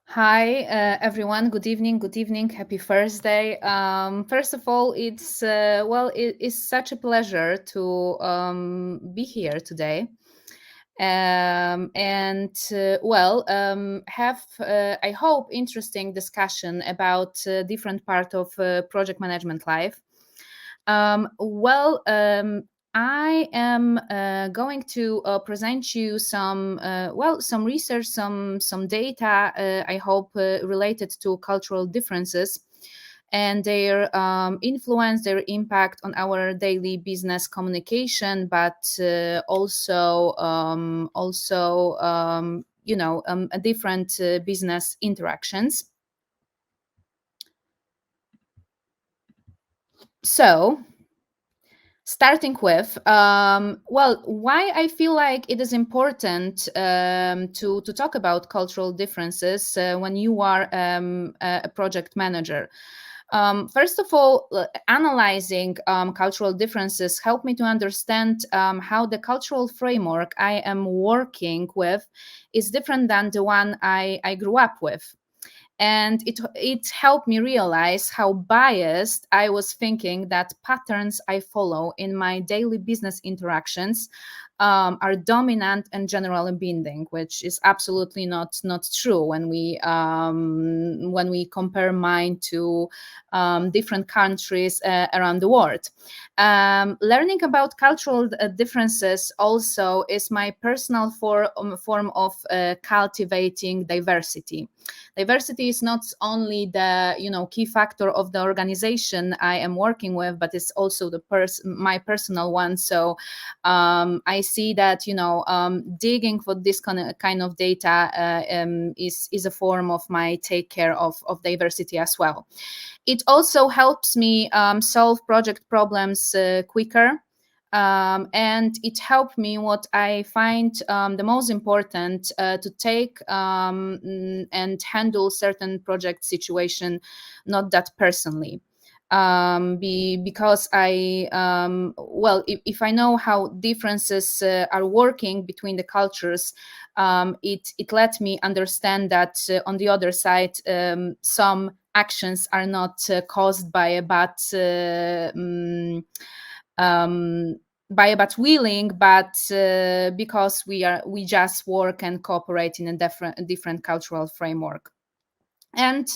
Hi, everyone. Good evening. Good evening. Happy Thursday. First of all, it is such a pleasure to be here today, and have I hope interesting discussion about different part of project management life. Um, well, um, I am going to present you some research, some data. I hope related to cultural differences and their influence, their impact on our daily business communication, but different business interactions. So starting with why I feel like it is important to talk about cultural differences when you are a project manager. First of all, analyzing cultural differences help me to understand how the cultural framework I am working with is different than the one I grew up with, and it helped me realize how biased I was thinking that patterns I follow in my daily business interactions are dominant and generally binding, which is absolutely not true when we compare mine to different countries around the world. Learning about cultural differences also is my personal form of cultivating diversity. Diversity is not only the key factor of the organization I am working with, but it's also my personal one. So I see that digging for this kind of data is a form of my take care of diversity as well. It also helps me solve project problems quicker. And it helped me what I find the most important to take and handle certain project situation, not that personally. Because if I know how differences are working between the cultures, it let me understand that on the other side, some actions are not caused by a um, by a bad willing, but because we just work and cooperate in a different cultural framework. And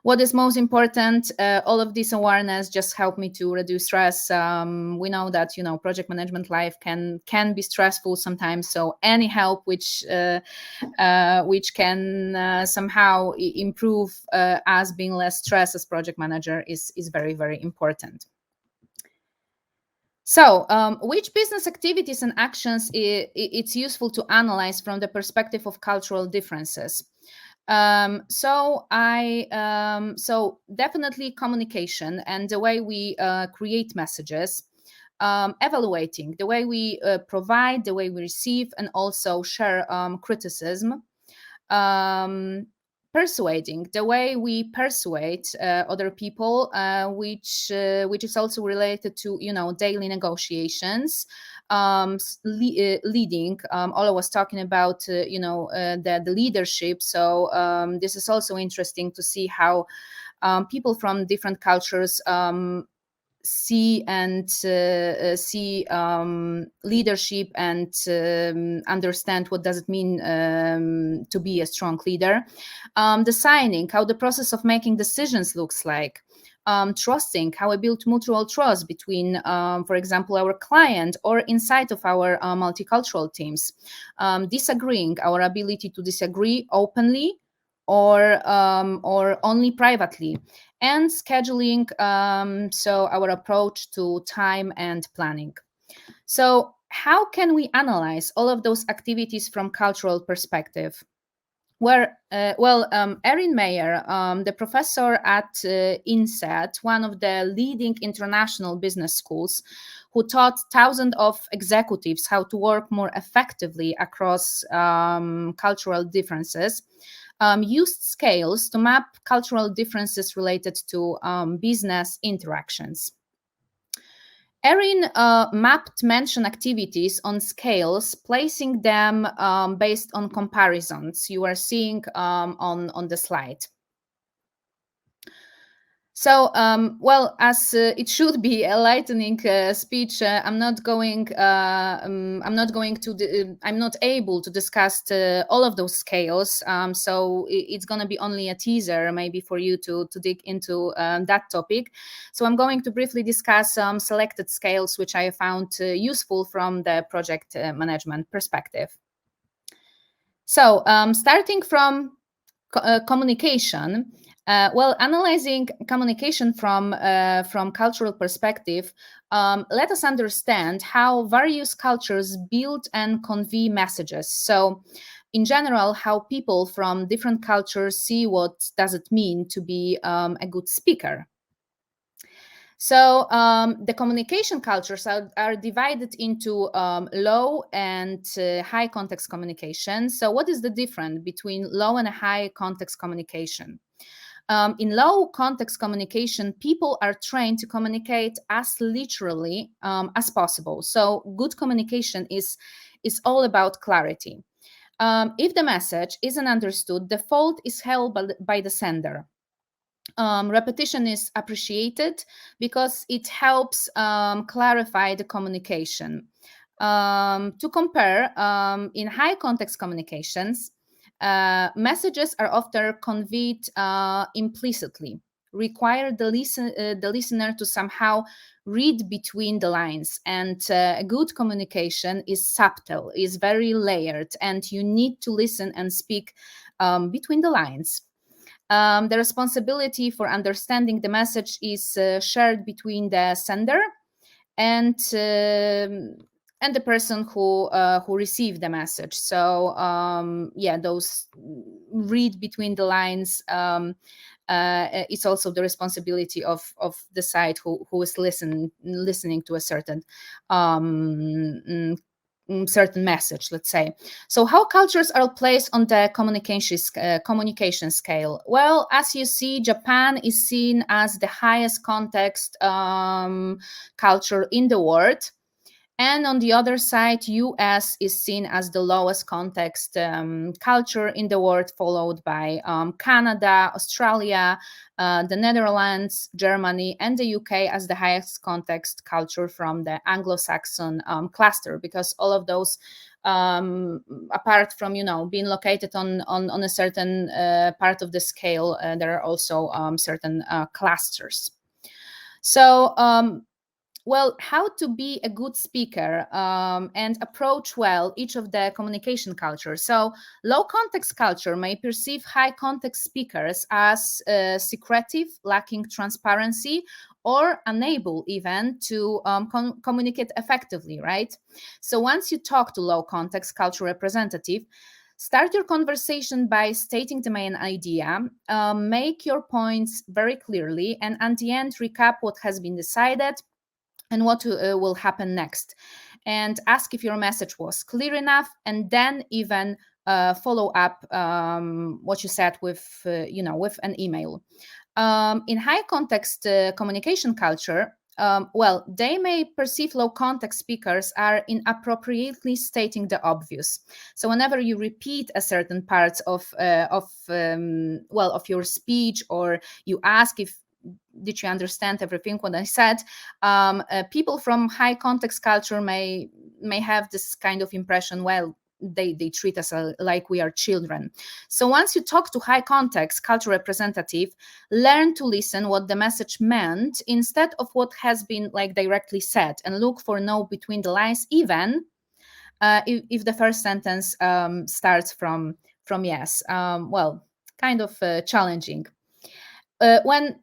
what is most important, all of this awareness just helped me to reduce stress. We know that project management life can be stressful sometimes, so any help which can somehow improve us being less stressed as project manager is very, very important. So, which business activities and actions it's useful to analyze from the perspective of cultural differences? So definitely communication and the way we create messages, evaluating the way we provide, the way we receive, and also share criticism. Um, Persuading the way we persuade other people, which is also related to daily negotiations. Leading, Ola was talking about the leadership, so this is also interesting to see how people from different cultures see leadership and understand what does it mean to be a strong leader. Designing how the process of making decisions looks like. Trusting how we build mutual trust between, for example, our client or inside of our multicultural teams. Disagreeing, our ability to disagree openly or only privately, and scheduling, so our approach to time and planning. So how can we analyze all of those activities from cultural perspective? Erin Mayer, the professor at INSET, one of the leading international business schools, who taught thousands of executives how to work more effectively across cultural differences, used scales to map cultural differences related to business interactions. Erin mapped mention activities on scales, placing them based on comparisons you are seeing on the slide. So, well, as it should be a lightning speech, I'm not going. I'm not able to discuss all of those scales. So it's going to be only a teaser, maybe for you to dig into that topic. So I'm going to briefly discuss some selected scales which I found useful from the project management perspective. So, starting from communication. Well, analyzing communication from cultural perspective, let us understand how various cultures build and convey messages. So, in general, how people from different cultures see what does it mean to be a good speaker. So the communication cultures are divided into low and high context communication. So what is the difference between low and high context communication? In low context communication, people are trained to communicate as literally as possible. So good communication is all about clarity. If the message isn't understood, the fault is held by the sender. Repetition is appreciated because it helps clarify the communication. To compare, in high context communications, messages are often conveyed implicitly, require the listener to somehow read between the lines. And good communication is subtle, is very layered, and you need to listen and speak between the lines. The responsibility for understanding the message is shared between the sender and the person who received the message. So yeah, those read between the lines. It's also the responsibility of the side who is listening to a certain certain message, let's say. So how cultures are placed on the communication scale? Well, as you see, Japan is seen as the highest context culture in the world. And on the other side, US is seen as the lowest context culture in the world, followed by Canada, Australia, the Netherlands, Germany, and the UK as the highest context culture from the Anglo-Saxon cluster, because all of those, apart from being located on a certain part of the scale, there are also certain clusters. So well, how to be a good speaker and approach well each of the communication cultures. So low context culture may perceive high context speakers as secretive, lacking transparency, or unable even to communicate effectively, right? So once you talk to low context culture representative, start your conversation by stating the main idea, make your points very clearly, and at the end recap what has been decided and what will happen next, and ask if your message was clear enough, and then even follow up what you said with with an email. In high context communication culture, well, they may perceive low context speakers are inappropriately stating the obvious. So whenever you repeat a certain part of well, of your speech, or you ask if did you understand everything what I said, people from high context culture may have this kind of impression, well, they treat us like we are children. So once you talk to high context culture representative, learn to listen what the message meant instead of what has been like directly said, and look for no between the lines, even if the first sentence starts from yes. Well, kind of challenging. When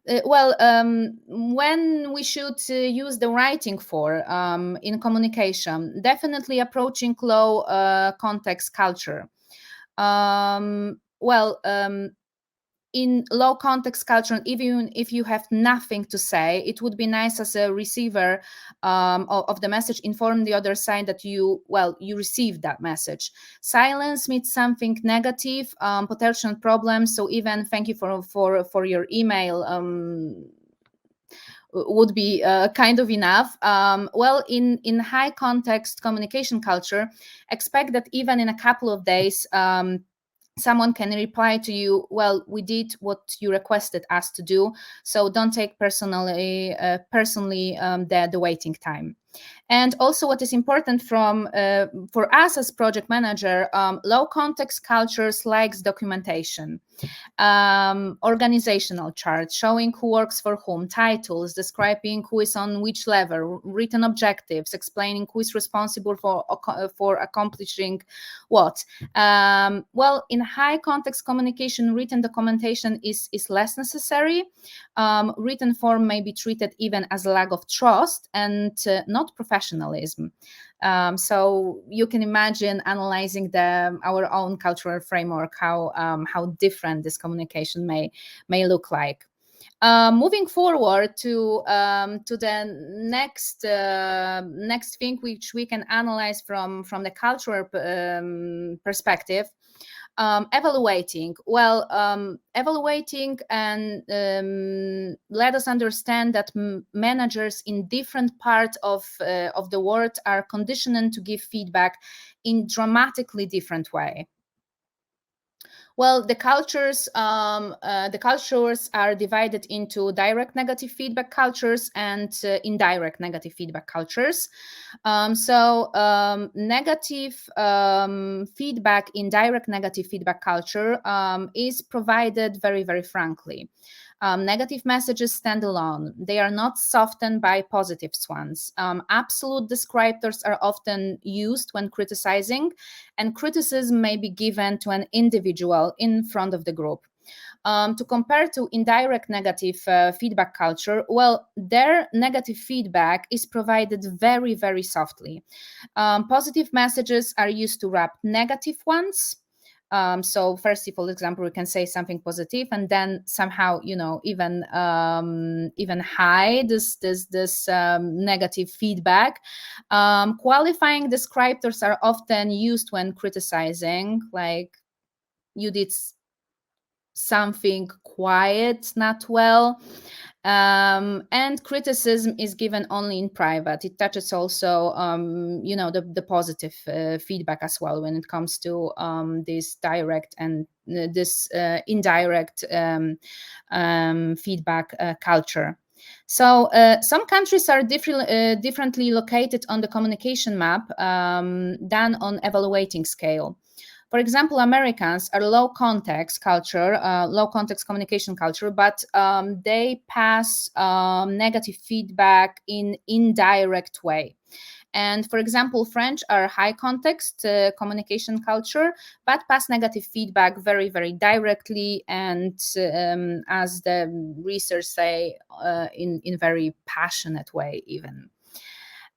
we should use the writing for in communication, definitely approaching low context culture. Well, in low context culture, even if you have nothing to say, it would be nice as a receiver of the message, inform the other side that you received that message. Silence means something negative, potential problems. So even thank you for your email, would be kind of enough. Well, in high context communication culture, expect that even in a couple of days, someone can reply to you, well, we did what you requested us to do, so don't take personally the waiting time. And also, what is important for us as project manager, low context cultures likes documentation, organizational charts showing who works for whom, titles describing who is on which level, written objectives explaining who is responsible for accomplishing what. Well, in high context communication, written documentation is less necessary. Written form may be treated even as a lack of trust and not professionalism. So you can imagine analyzing our own cultural framework, how different this communication may look like. Moving forward to the next thing which we can analyze from the cultural perspective. Evaluating. Well, evaluating and let us understand that managers in different parts of the world are conditioned to give feedback in dramatically different way. Well, the cultures are divided into direct negative feedback cultures and indirect negative feedback cultures. Negative feedback in direct negative feedback culture is provided very, very frankly. Negative messages stand alone. They are not softened by positive ones. Absolute descriptors are often used when criticizing, and criticism may be given to an individual in front of the group. To compare to indirect negative feedback culture, well, their negative feedback is provided very, very softly. Positive messages are used to wrap negative ones. So first, for example, we can say something positive, and then somehow, even hide this negative feedback. Qualifying descriptors are often used when criticizing, like you did something quiet, not well. And criticism is given only in private. It touches also, the positive feedback as well when it comes to this direct and this indirect feedback culture. So some countries are differently located on the communication map than on evaluating scale. For example, Americans are low context culture, low context communication culture, but they pass negative feedback in indirect way. And for example, French are high context communication culture, but pass negative feedback very, very directly, and as the research say, in very passionate way even.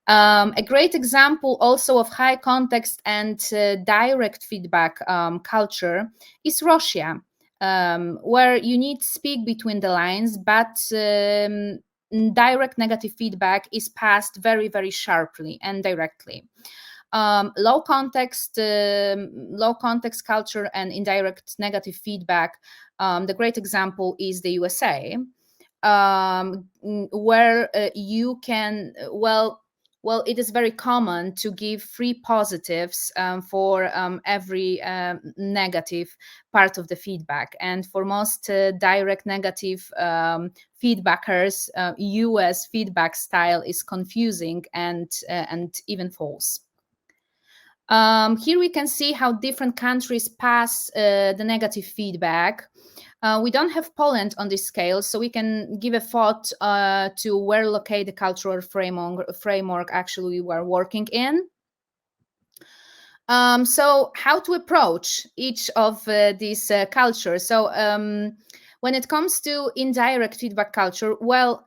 A great example also of high context and direct feedback culture is Russia, where you need to speak between the lines, but direct negative feedback is passed very, very sharply and directly. Low context culture and indirect negative feedback. The great example is the USA, where you can well, it is very common to give 3 positives for every negative part of the feedback. And for most direct negative feedbackers, US feedback style is confusing and even false. Here we can see how different countries pass the negative feedback. We don't have Poland on this scale, so we can give a thought to where locate the cultural framework actually we are working in. So how to approach each of these cultures. So when it comes to indirect feedback culture, well,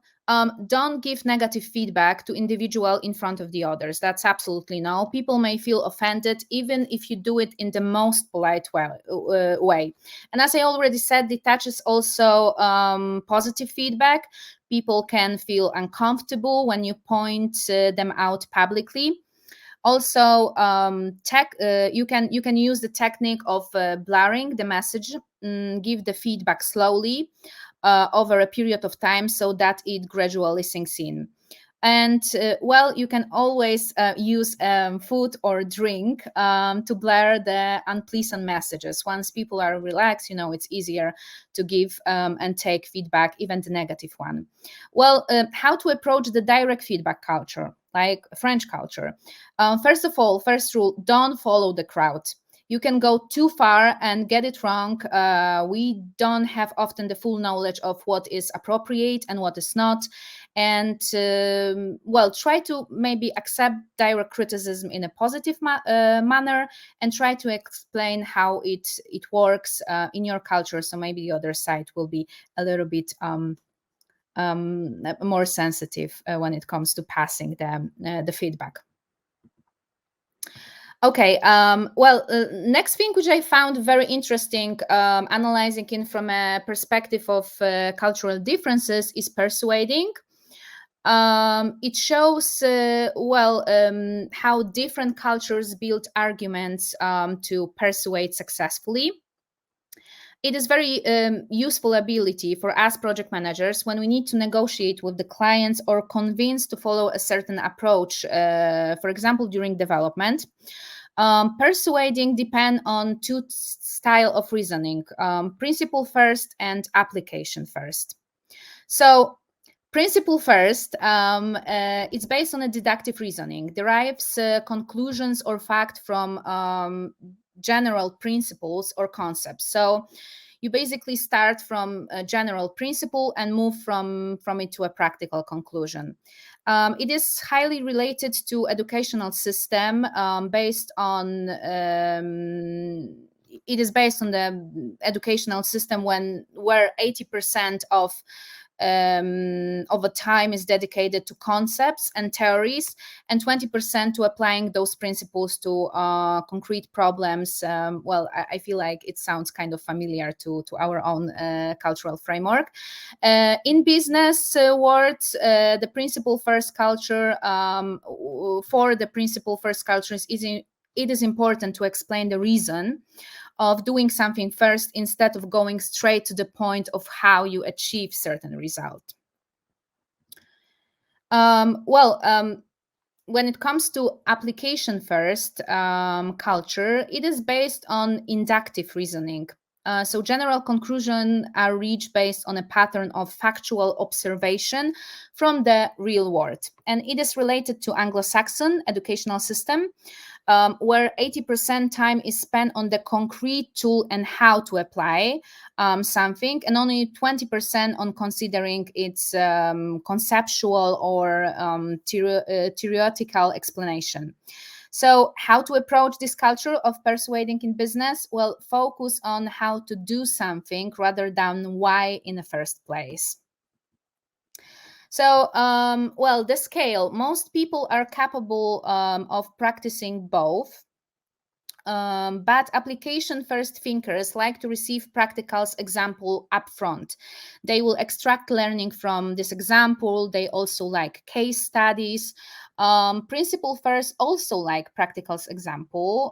don't give negative feedback to individual in front of the others. That's absolutely no. People may feel offended even if you do it in the most polite way. And as I already said, it touches also positive feedback. People can feel uncomfortable when you point them out publicly. Also, you can use the technique of blurring the message, give the feedback slowly. over a period of time so that it gradually sinks in. And well, you can always use food or drink to blur the unpleasant messages. Once people are relaxed, it's easier to give and take feedback, even the negative one. Well, how to approach the direct feedback culture, like French culture? First of all, first rule, don't follow the crowd. You can go too far and get it wrong. We don't have often the full knowledge of what is appropriate and what is not. And well, try to maybe accept direct criticism in a positive manner, and try to explain how it works in your culture. So maybe the other side will be a little bit more sensitive when it comes to passing the feedback. Okay, well, next thing which I found very interesting, analyzing it from a perspective of cultural differences, is persuading. It shows, well, how different cultures build arguments to persuade successfully. It is very useful ability for us project managers when we need to negotiate with the clients or convince to follow a certain approach, for example, during development. Persuading depend on two style of reasoning, principle first and application first. So principle first, it's based on a deductive reasoning, derives conclusions or fact from general principles or concepts. So you basically start from a general principle and move from it to a practical conclusion. It is highly related to educational system, based on it is based on the educational system where 80% of a time is dedicated to concepts and theories, and 20% to applying those principles to concrete problems. Well, I feel like it sounds kind of familiar to our own cultural framework. In business world, the principle first culture, for the principle first cultures, it is important to explain the reason of doing something first instead of going straight to the point of how you achieve certain result. When it comes to application first culture, it is based on inductive reasoning. So general conclusions are reached based on a pattern of factual observation from the real world. And it is related to Anglo-Saxon educational system, where 80% time is spent on the concrete tool and how to apply something, and only 20% on considering its conceptual or theoretical explanation. So how to approach this culture of persuading in business? Well, focus on how to do something rather than why in the first place. So, well, the scale, most people are capable of practicing both. But application first thinkers like to receive practicals example upfront. They will extract learning from this example. They also like case studies. Principle first also like practicals examples,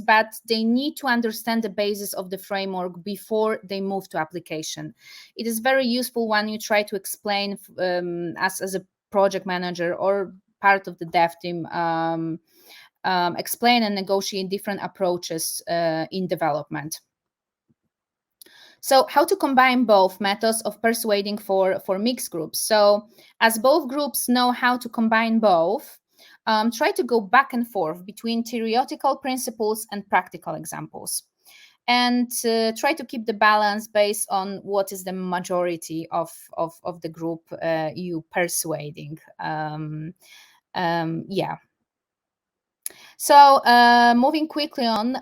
but they need to understand the basis of the framework before they move to application. It is very useful when you try to explain as a project manager or part of the dev team, explain and negotiate different approaches in development. So how to combine both methods of persuading for mixed groups? So as both groups know how to combine both, try to go back and forth between theoretical principles and practical examples. And try to keep the balance based on what is the majority of the group you persuading. Yeah. So moving quickly on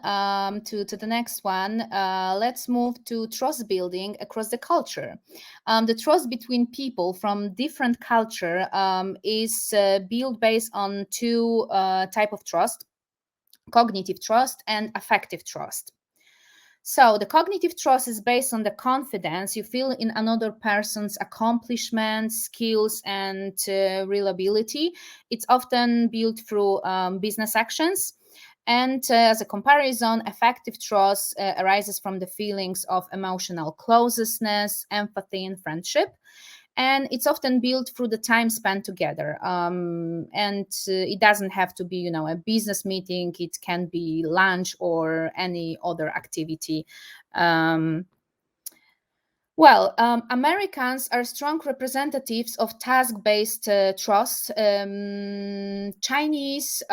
to the next one, let's move to trust building across the culture. The trust between people from different culture is built based on two type of trust: cognitive trust and affective trust. So the cognitive trust is based on the confidence you feel in another person's accomplishments, skills, and reliability. It's often built through business actions. And as a comparison, effective trust arises from the feelings of emotional closeness, empathy, and friendship. And it's often built through the time spent together. And it doesn't have to be, a business meeting. It can be lunch or any other activity. Um, Americans are strong representatives of task-based trust. Chinese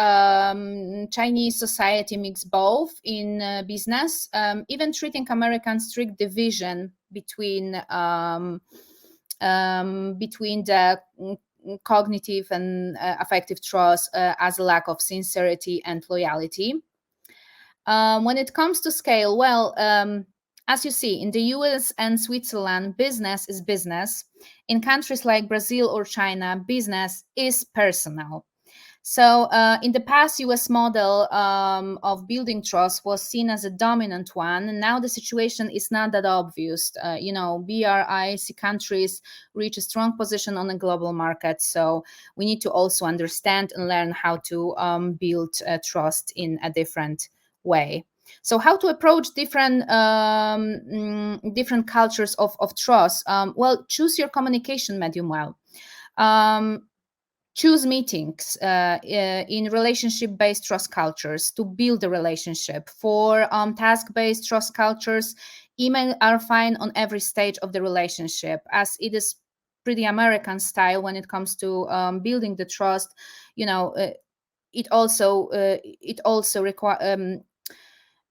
society mix both in business, even treating American strict division between the cognitive and affective trust as a lack of sincerity and loyalty. When it comes to scale, as you see, in the US and Switzerland, business is business. In countries like Brazil or China, business is personal. So, in the past, US model of building trust was seen as a dominant one. And now the situation is not that obvious. BRIC countries reach a strong position on the global market. So, we need to also understand and learn how to build trust in a different way. So, how to approach different cultures of trust? Choose your communication medium well. Um, Choose meetings in relationship-based trust cultures to build a relationship. For task-based trust cultures, email are fine on every stage of the relationship, as it is pretty American style when it comes to building the trust. It also require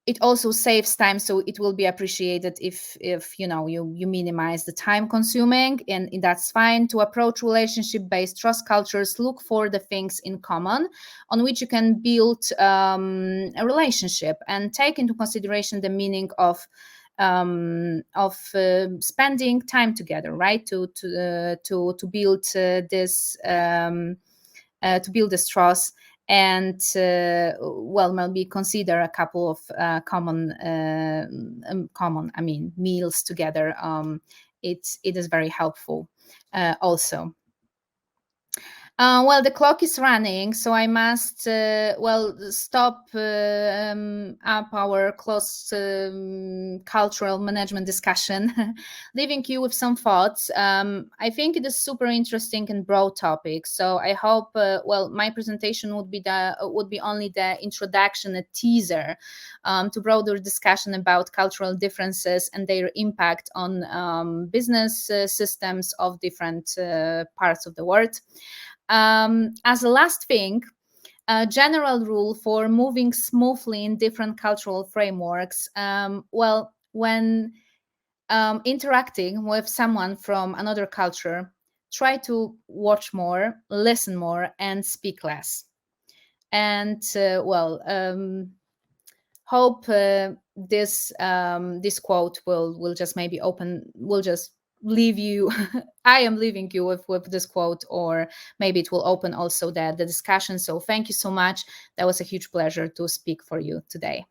it also saves time, so it will be appreciated if you minimize the time consuming, and that's fine. To approach relationship based trust cultures, look for the things in common on which you can build a relationship, and take into consideration the meaning of spending time together, right? To build this trust. And maybe consider a couple of meals together. It is very helpful also. The clock is running, so I must stop up our close cultural management discussion, leaving you with some thoughts. I think it is super interesting and broad topic. So I hope my presentation would be only the introduction, a teaser to broader discussion about cultural differences and their impact on business systems of different parts of the world. As a last thing, a general rule for moving smoothly in different cultural frameworks. When interacting with someone from another culture, try to watch more, listen more, and speak less. And hope this quote will just maybe will just leave you. I am leaving you with this quote, or maybe it will open also the discussion. So thank you so much. That was a huge pleasure to speak for you today.